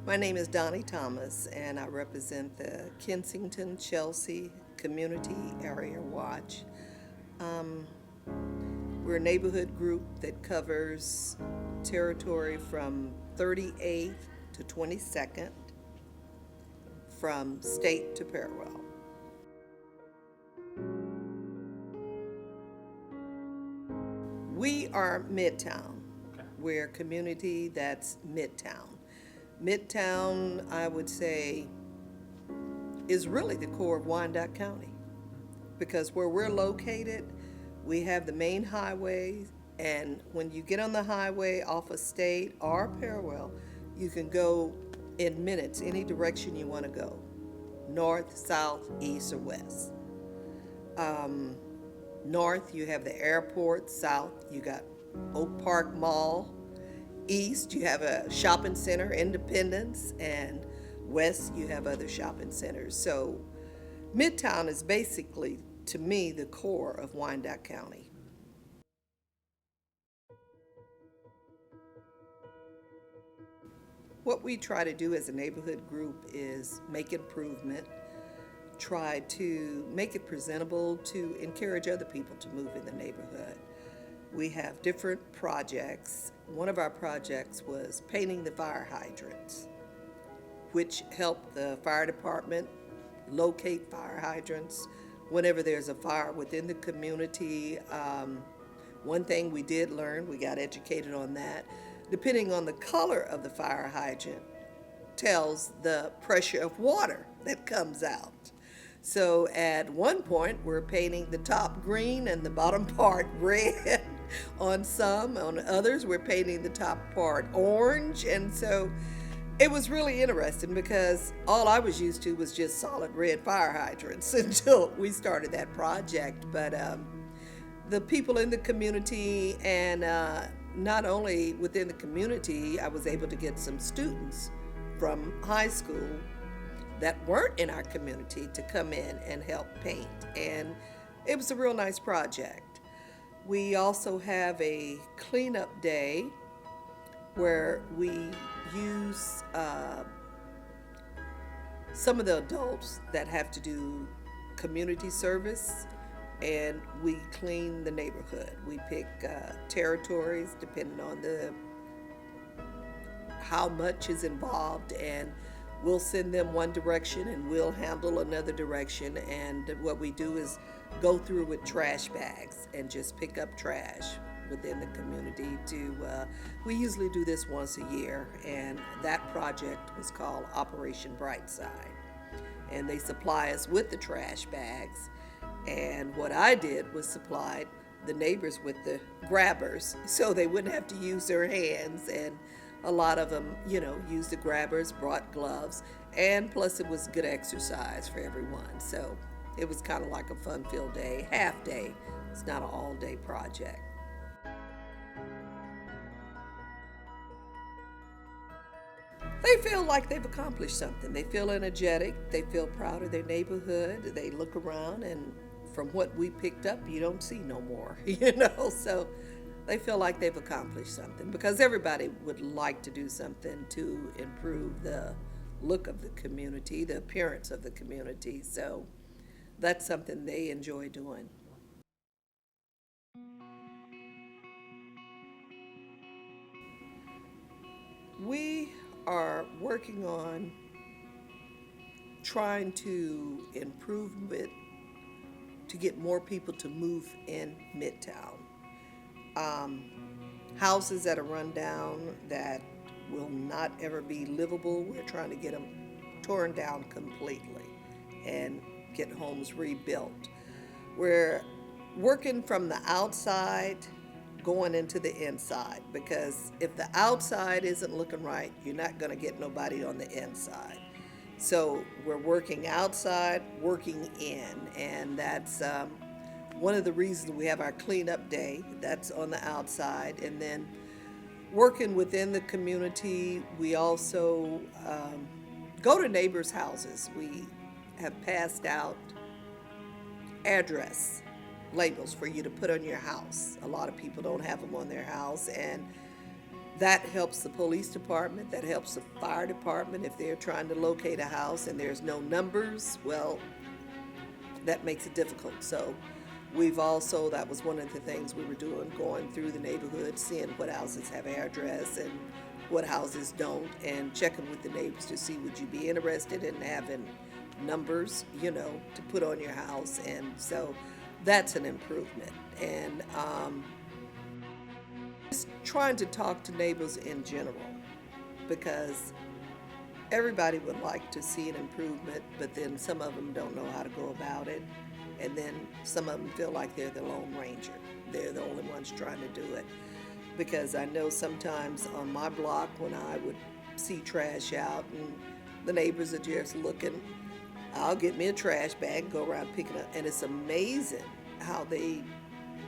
My name is Donnie Thomas, and I represent the Kensington-Chelsea Community Area Watch. Um, we're a neighborhood group that covers territory from 38th to 22nd, from State to Parallel. We are Midtown. We're a community that's Midtown. Midtown, I would say, is really the core of Wyandotte County, because where we're located, we have the main highway, and when you get on the highway off of State or Parallel, you can go in minutes any direction you want to go, north, south, east, or west. North, you have the airport. South, you got Oak Park Mall. East, you have a shopping center, Independence, and west, you have other shopping centers. So Midtown is basically, to me, the core of Wyandotte County. What we try to do as a neighborhood group is make improvement, try to make it presentable to encourage other people to move in the neighborhood. We have different projects. One of our projects was painting the fire hydrants, which helped the fire department locate fire hydrants whenever there's a fire within the community. One thing we did learn, we got educated on that, depending on the color of the fire hydrant tells the pressure of water that comes out. So at one point, we're painting the top green and the bottom part red. On some, on others, we're painting the top part orange. And so it was really interesting, because all I was used to was just solid red fire hydrants until we started that project. But the people in the community, and not only within the community, I was able to get some students from high school that weren't in our community to come in and help paint. And it was a real nice project. We also have a cleanup day where we use some of the adults that have to do community service, and we clean the neighborhood. We pick territories depending on how much is involved, and we'll send them one direction and we'll handle another direction. And what we do is go through with trash bags and just pick up trash within the community. We usually do this once a year, and that project was called Operation Brightside. And they supply us with the trash bags. And what I did was supplied the neighbors with the grabbers so they wouldn't have to use their hands. And a lot of them, used the grabbers, brought gloves, and plus it was good exercise for everyone. So it was kind of like a fun-filled day, half day. It's not an all-day project. They feel like they've accomplished something. They feel energetic. They feel proud of their neighborhood. They look around, and from what we picked up, you don't see no more, So they feel like they've accomplished something, because everybody would like to do something to improve the look of the community, the appearance of the community. So that's something they enjoy doing. We are working on trying to improve it to get more people to move in Midtown. Houses that are run down that will not ever be livable, we're trying to get them torn down completely and get homes rebuilt. We're working from the outside going into the inside, because if the outside isn't looking right, you're not going to get nobody on the inside. So we're working outside, working in, and that's one of the reasons we have our cleanup day. That's on the outside. And then working within the community, we also go to neighbors' houses. We have passed out address labels for you to put on your house. A lot of people don't have them on their house, and That helps the police department, that helps the fire department if they're trying to locate a house and there's no numbers. Well, that makes it difficult. So we've also, that was one of the things we were doing, going through the neighborhood, seeing what houses have address and what houses don't, and checking with the neighbors to see, would you be interested in having numbers, to put on your house. And so that's an improvement. And just trying to talk to neighbors in general, because everybody would like to see an improvement, but then some of them don't know how to go about it. And then some of them feel like they're the Lone Ranger. They're the only ones trying to do it. Because I know sometimes on my block when I would see trash out and the neighbors are just looking, I'll get me a trash bag, go around picking up, and it's amazing how they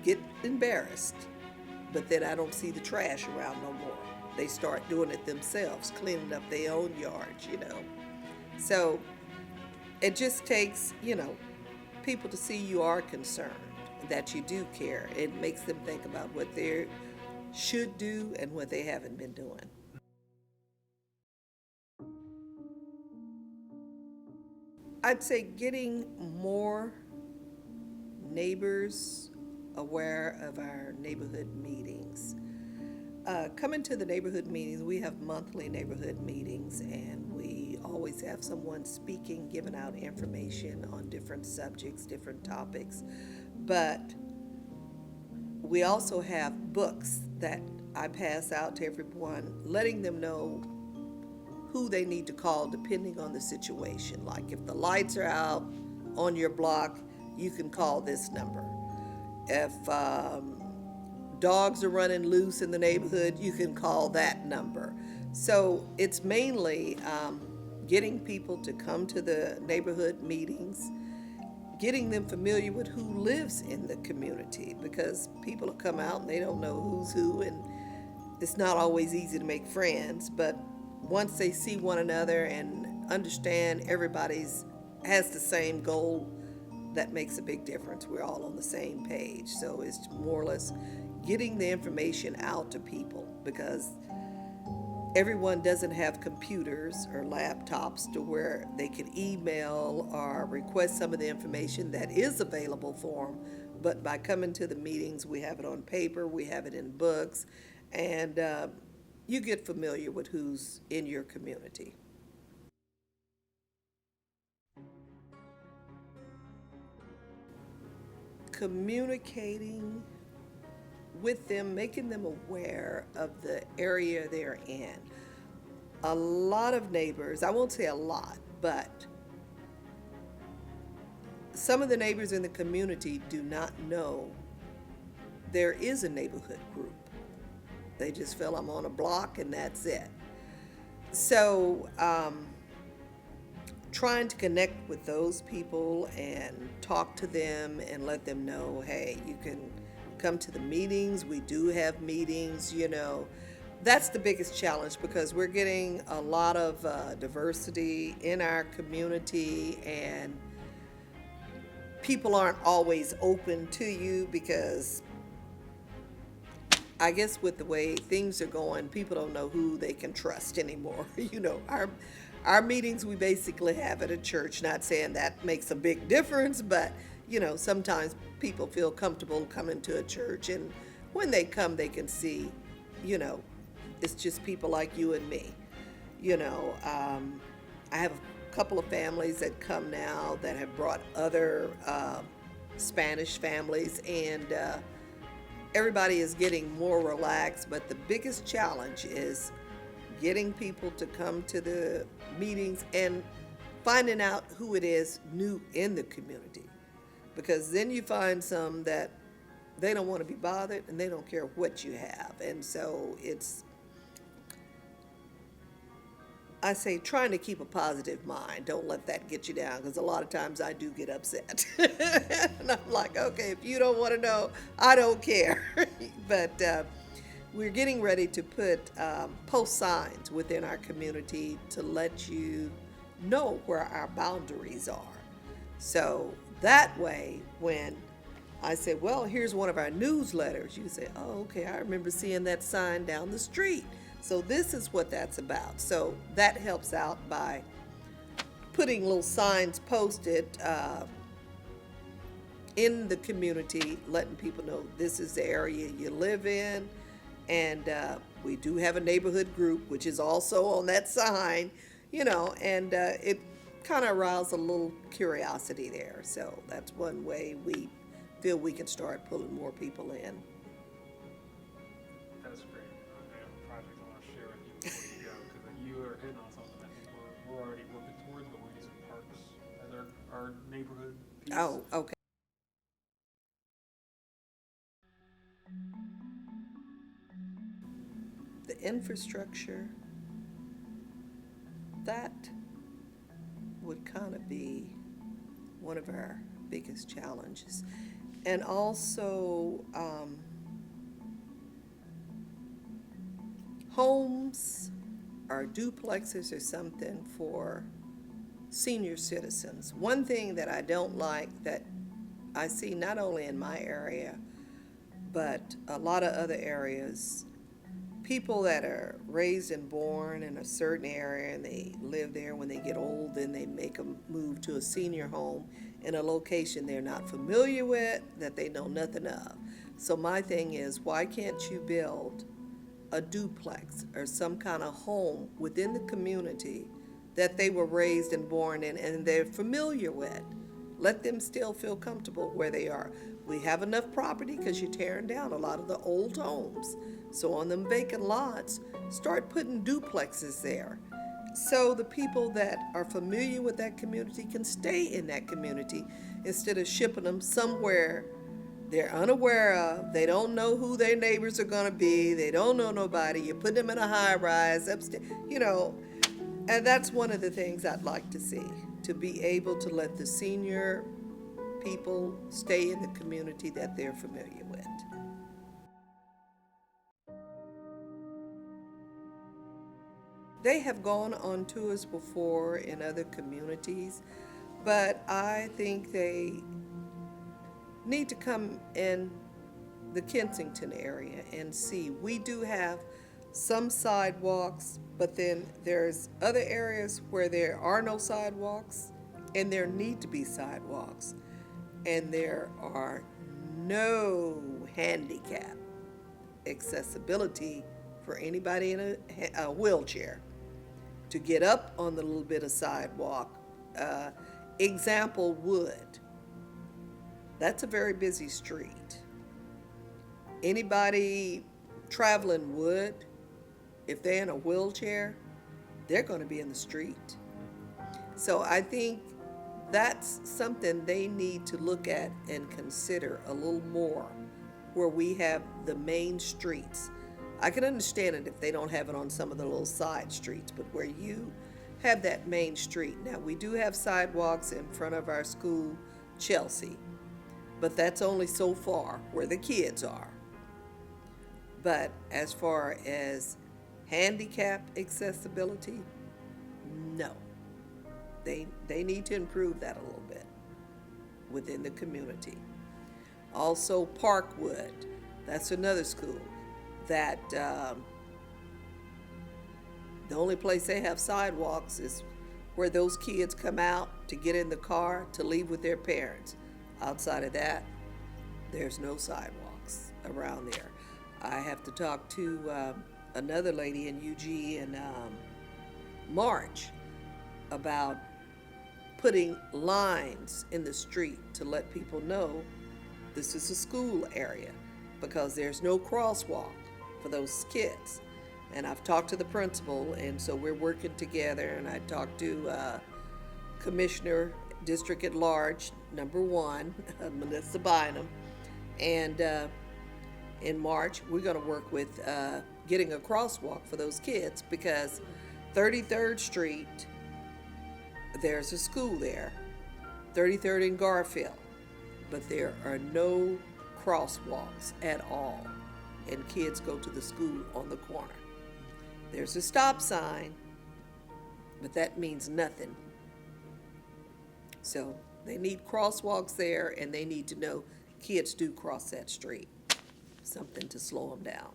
get embarrassed. But then I don't see the trash around no more. They start doing it themselves, cleaning up their own yards, So it just takes, people to see you are concerned, that you do care. It makes them think about what they should do and what they haven't been doing. I'd say getting more neighbors aware of our neighborhood meetings. Coming to the neighborhood meetings, we have monthly neighborhood meetings, and we always have someone speaking, giving out information on different subjects, different topics. But we also have books that I pass out to everyone, letting them know who they need to call depending on the situation. Like if the lights are out on your block, you can call this number. If dogs are running loose in the neighborhood, you can call that number. So it's mainly getting people to come to the neighborhood meetings, getting them familiar with who lives in the community, because people will come out and they don't know who's who, and it's not always easy to make friends. But once they see one another and understand everybody's has the same goal, that makes a big difference. We're all on the same page. So it's more or less getting the information out to people, because everyone doesn't have computers or laptops to where they can email or request some of the information that is available for them. But by coming to the meetings, we have it on paper, we have it in books, and you get familiar with who's in your community. Communicating with them, making them aware of the area they're in. A lot of neighbors, I won't say a lot, but some of the neighbors in the community do not know there is a neighborhood group. They just feel I'm on a block and that's it. So trying to connect with those people and talk to them and let them know, hey, you can come to the meetings. We do have meetings, That's the biggest challenge, because we're getting a lot of diversity in our community, and people aren't always open to you, because I guess with the way things are going, people don't know who they can trust anymore. Our meetings we basically have at a church, not saying that makes a big difference, but sometimes people feel comfortable coming to a church, and when they come, they can see, it's just people like you and me. I have a couple of families that come now that have brought other Spanish families, and everybody is getting more relaxed, but the biggest challenge is getting people to come to the meetings and finding out who it is new in the community. Because then you find some that they don't want to be bothered and they don't care what you have. And so I say trying to keep a positive mind. Don't let that get you down, because a lot of times I do get upset. And I'm like, okay, if you don't want to know, I don't care. But we're getting ready to put post signs within our community to let you know where our boundaries are. So that way, when I said, well, here's one of our newsletters. You say, oh, okay, I remember seeing that sign down the street. So this is what that's about. So that helps out by putting little signs posted in the community, letting people know this is the area you live in. And we do have a neighborhood group, which is also on that sign, and it kind of aroused a little curiosity there. So that's one way we feel we can start pulling more people in. That's great. I have a project I want to share with you before you go, because you are hitting on something I think we're already working towards, but we're using parks as our neighborhood piece. Oh, okay. The infrastructure, that would kind of be one of our biggest challenges. And also, homes or duplexes or something for senior citizens. One thing that I don't like that I see not only in my area, but a lot of other areas, people that are raised and born in a certain area and they live there, when they get old, then they make them move to a senior home in a location they're not familiar with, that they know nothing of. So my thing is, why can't you build a duplex or some kind of home within the community that they were raised and born in and they're familiar with? Let them still feel comfortable where they are. We have enough property because you're tearing down a lot of the old homes. So on them vacant lots, start putting duplexes there. So the people that are familiar with that community can stay in that community instead of shipping them somewhere they're unaware of. They don't know who their neighbors are going to be. They don't know nobody. You put them in a high rise upstairs, and that's one of the things I'd like to see, to be able to let the senior people stay in the community that they're familiar with. They have gone on tours before in other communities, but I think they need to come in the Kensington area and see. We do have some sidewalks, but then there's other areas where there are no sidewalks and there need to be sidewalks, and there are no handicap accessibility for anybody in a wheelchair to get up on the little bit of sidewalk. Example, Wood. That's a very busy street. Anybody traveling Wood, if they're in a wheelchair, they're going to be in the street. So I think that's something they need to look at and consider a little more, where we have the main streets. I can understand it if they don't have it on some of the little side streets, but where you have that main street. Now, we do have sidewalks in front of our school, Chelsea, but that's only so far where the kids are. But as far as handicap accessibility, no. They need to improve that a little bit within the community. Also, Parkwood, that's another school that the only place they have sidewalks is where those kids come out to get in the car to leave with their parents. Outside of that, there's no sidewalks around there. I have to talk to another lady in UG in March about putting lines in the street to let people know this is a school area, because there's no crosswalk for those kids. And I've talked to the principal, and so we're working together, and I talked to Commissioner District at Large, number 1, Melissa Bynum, and in March we're going to work with getting a crosswalk for those kids, because 33rd Street, there's a school there, 33rd and Garfield, but there are no crosswalks at all, and kids go to the school on the corner. There's a stop sign, but that means nothing. So they need crosswalks there, and they need to know kids do cross that street. Something to slow them down.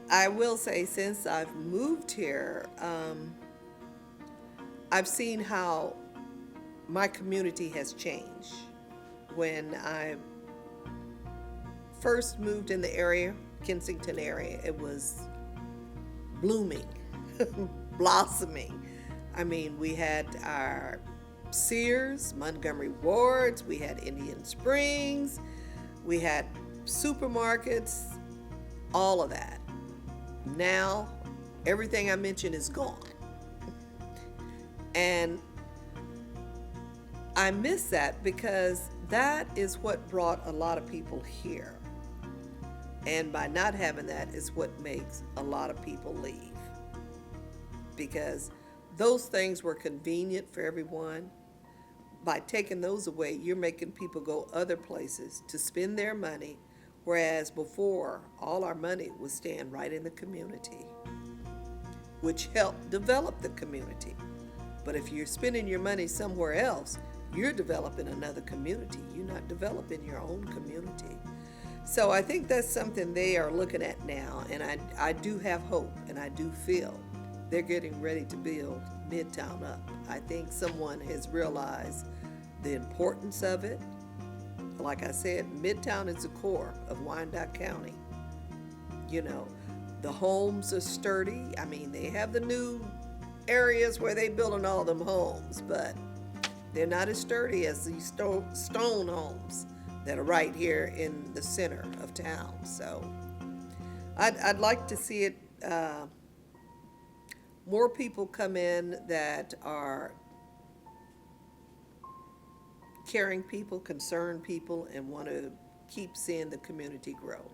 I will say, since I've moved here, I've seen how my community has changed. When I first moved in the area, Kensington area, it was blooming, blossoming. I mean, we had our Sears, Montgomery Wards, we had Indian Springs, we had supermarkets, all of that. Now, everything I mentioned is gone. And I miss that because that is what brought a lot of people here. And by not having that is what makes a lot of people leave. Because those things were convenient for everyone. By taking those away, you're making people go other places to spend their money, whereas before, all our money was staying right in the community, which helped develop the community. But if you're spending your money somewhere else, you're developing another community. You're not developing your own community. So I think that's something they are looking at now, and I do have hope, and I do feel they're getting ready to build Midtown up. I think someone has realized the importance of it. Like I said, Midtown is the core of Wyandotte County. You know, the homes are sturdy. I mean, they have the new areas where they building all them homes, but they're not as sturdy as these stone homes that are right here in the center of town. So I'd like to see it, more people come in that are caring people, concerned people, and want to keep seeing the community grow.